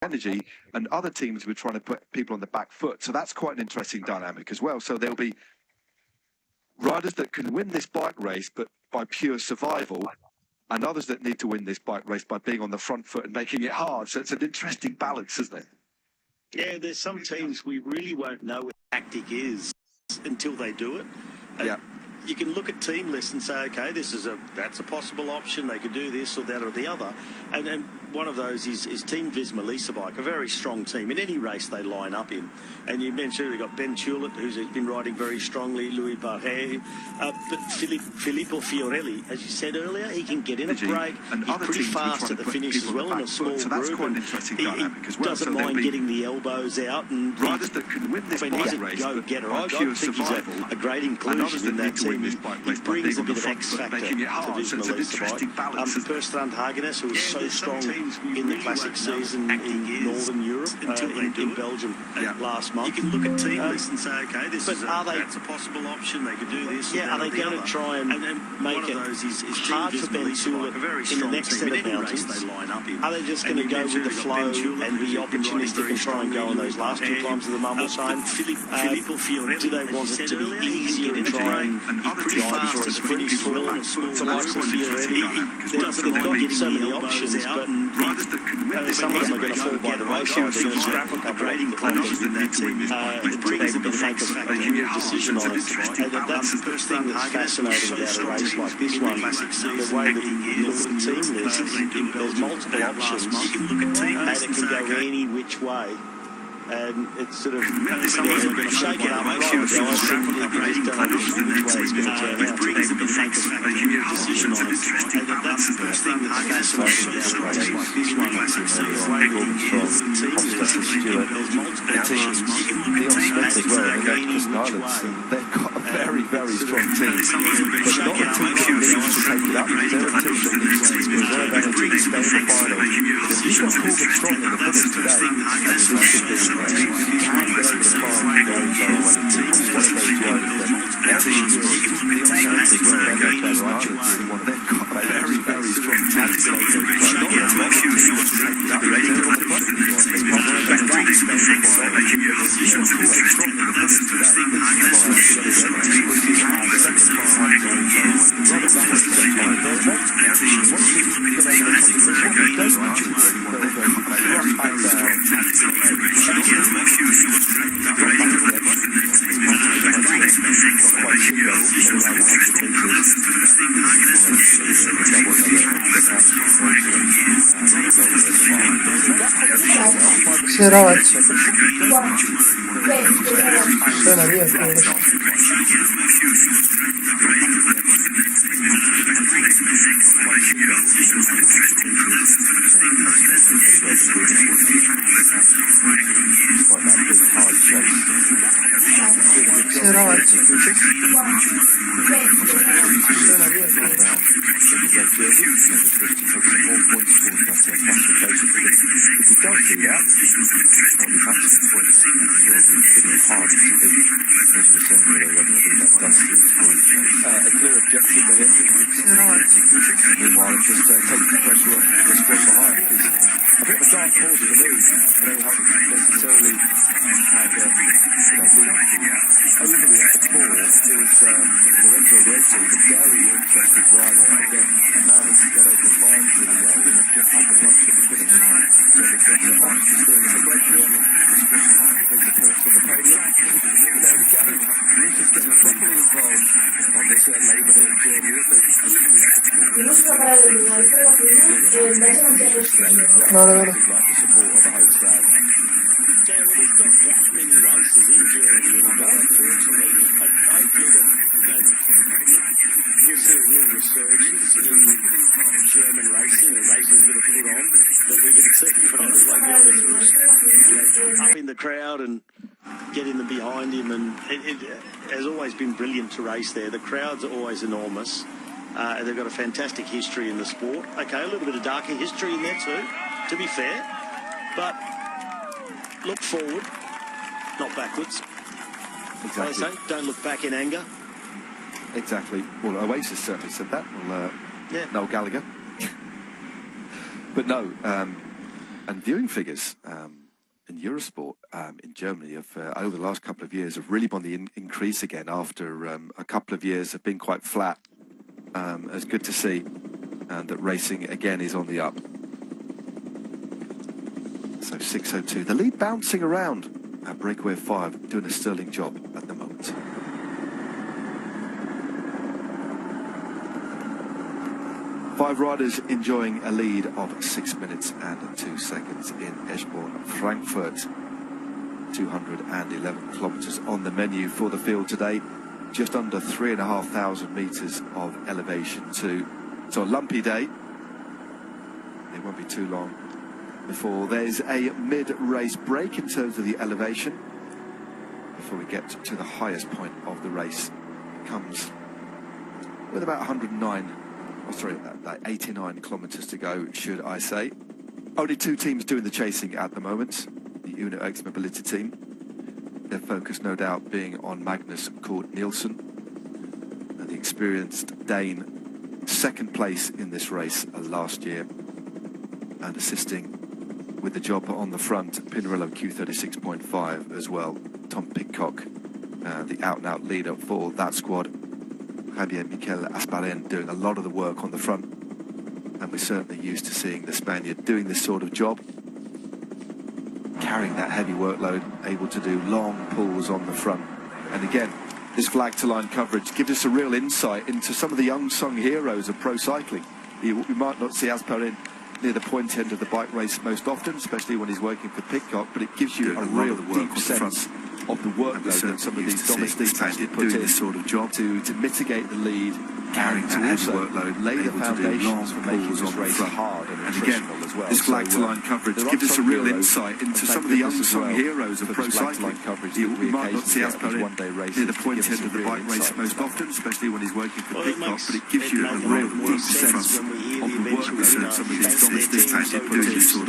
energy, and other teams were trying to put people on the back foot. So that's quite an interesting dynamic as well. So there'll be riders that can win this bike race, but by pure survival, and others that need to win this bike race by being on the front foot and making it hard. So it's an interesting balance, isn't it? Yeah, there's some teams we really won't know what the tactic is until they do it. Yeah. You can look at team lists and say, okay, that's a possible option. They could do this or that or the other. And one of those is Team Visma Lisa Bike, a very strong team in any race they line up in. And you mentioned we've got Ben Tulett, who's been riding very strongly, Louis Barret, but Filippo Fiorelli, as you said earlier, he can get in a break. And he's pretty fast at the finish as well in a small group. So that's quite an interesting dynamic as well. Doesn't mind getting the elbows out. And riders that can win this bike race, go-getter. I think he's a great inclusion in that team. He brings a bit of X factor to Visma Lisa Bike. Bertrand Hagenes, who was so strong in the classic season in Northern Europe, in Belgium last month. You can look at team lists and say, okay, that's a possible option. They could do this. Yeah, are they going to try and make it hard for Ben Tulett in the next set of mountains? Are they just going to go with the flow and be opportunistic and try and go on those last two climbs of the Mumbleside? Do they want it to be easier and try and drive for a pretty full and the likes of Fiorelli? They've got so many options, but some of them are going to fall by the wayside. They're going to scrap a couple of climbers until they can make a decision on it. And that's the first thing that's fascinating about a race like this one. The way that you look at the team list, there's multiple options, and it can go any which way. And it's sort of shake it up. I think they just don't know which way it's going to turn out. They can make a decision on it. And that's the first thing that's fascinating about a race like this one. The way that the team list, there's multiple options. You can look at team lists as well. They go any which way. They've got a very, very strong team. But not a team that needs to take it up. They're a team that needs to preserve energy, stay in the final. If you can call them strong in the finish today, and this should be you can get over the farm and go and when it's one of those riders that every year the chances were they're going to ride it. They've got a very, very strong team. Not a lot of teams to take it up. They're on the front of the line. They can't go back down. Stay in the final. You can call them strong in the finish today. This is fine. It's going to be we can have the second farm and go and run it back to the final. There's multiple options. Once you get over the competition, you don't actually really want to go back down. A clear objective for him. Meanwhile, it just takes the pressure off the squad behind. A bit of a dark horse for me. They haven't necessarily had overly at the core is Lorenzo Rossi, a very interesting rider. Again, a man who's got over the line really well. Just had the rush at the finish. So they've got the arms just doing a great job. There's the points on the podium. There we go. Lucia's getting properly involved on this Labour Day journey, isn't it? Like the support of the home crowd. Yeah, well, there's not that many races in Germany anymore, unfortunately. Hopefully, we'll see a real resurgence in German racing, and races that are put on, that we can see riders like Elvis up in the crowd and getting them behind him. And it has always been brilliant to race there. The crowds are always enormous. And they've got a fantastic history in the sport. Okay, a little bit of darker history in there too, to be fair. But look forward, not backwards. Exactly. I say, don't look back in anger. Exactly. Well, Oasis certainly said that. Well, Noel Gallagher. But no, And viewing figures in Eurosport in Germany have, over the last couple of years, have really been on the increase again after a couple of years have been quite flat. It's good to see that racing again is on the up. So 6:02. The lead bouncing around at breakaway 5, doing a sterling job at the moment. Five riders enjoying a lead of 6 minutes and 2 seconds in Eschborn, Frankfurt. 211 kilometres on the menu for the field today. Just under 3,500 metres of elevation too. So a lumpy day. It won't be too long before there's a mid-race break in terms of the elevation. Before we get to the highest point of the race. It comes with about 89 kilometres to go, should I say. Only two teams doing the chasing at the moment. The Uno X Mobility team. Their focus, no doubt, being on Magnus Kort Nielsen, and the experienced Dane, second place in this race last year, and assisting with the job on the front, Pinarello Q36.5 as well. Tom Pidcock, the out-and-out leader for that squad. Javier Miquel Asparin doing a lot of the work on the front, and we're certainly used to seeing the Spaniard doing this sort of job, carrying that heavy workload, able to do long pulls on the front. And again, this flag-to-line coverage gives us a real insight into some of the unsung heroes of pro cycling. We might not see Asparin near the point end of the bike race most often, especially when he's working for Pidcock, but it gives you a real deep sense of the workload that some of these domestics have to put in sort of job to mitigate the lead, carrying to also lay the foundations for making this race hard and again as well. This flag-to-line coverage gives us a real insight into some of the unsung heroes of pro cycling. We might not see Asparin near the point end of the bike race most often, especially when he's working for Pidcock, but it gives you a real deep sense of the workload that some of these domestics have to put in sort of